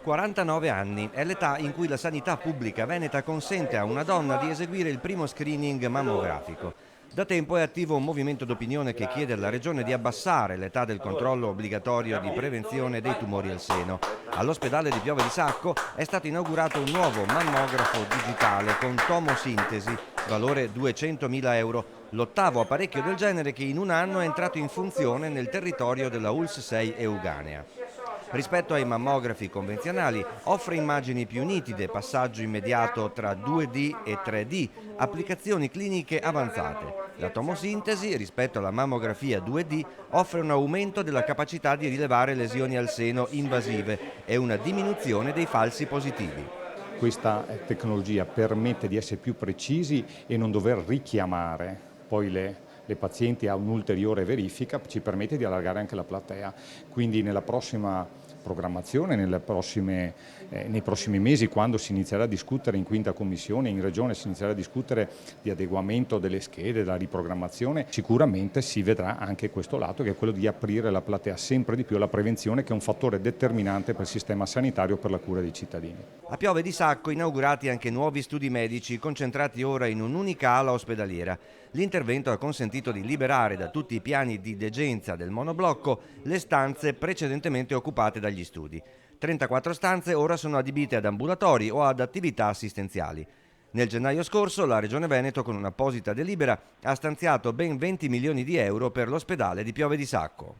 49 anni è l'età in cui la sanità pubblica veneta consente a una donna di eseguire il primo screening mammografico. Da tempo è attivo un movimento d'opinione che chiede alla Regione di abbassare l'età del controllo obbligatorio di prevenzione dei tumori al seno. All'ospedale di Piove di Sacco è stato inaugurato un nuovo mammografo digitale con tomosintesi, valore 200.000 euro, l'ottavo apparecchio del genere che in un anno è entrato in funzione nel territorio della ULSS 6 Euganea. Rispetto ai mammografi convenzionali, offre immagini più nitide, passaggio immediato tra 2D e 3D, applicazioni cliniche avanzate. La tomosintesi, rispetto alla mammografia 2D, offre un aumento della capacità di rilevare lesioni al seno invasive e una diminuzione dei falsi positivi. Questa tecnologia permette di essere più precisi e non dover richiamare poi le pazienti a un'ulteriore verifica, ci permette di allargare anche la platea. Quindi nella prossima programmazione, nei prossimi mesi, quando si inizierà a discutere in quinta commissione, in regione si inizierà a discutere di adeguamento delle schede, della riprogrammazione, sicuramente si vedrà anche questo lato, che è quello di aprire la platea sempre di più alla prevenzione, che è un fattore determinante per il sistema sanitario per la cura dei cittadini. A Piove di Sacco inaugurati anche nuovi studi medici concentrati ora in un'unica ala ospedaliera. L'intervento ha consentito di liberare da tutti i piani di degenza del monoblocco le stanze precedentemente occupate dagli studi. 34 stanze ora sono adibite ad ambulatori o ad attività assistenziali. Nel gennaio scorso la Regione Veneto, con un'apposita delibera, ha stanziato ben 20 milioni di euro per l'ospedale di Piove di Sacco.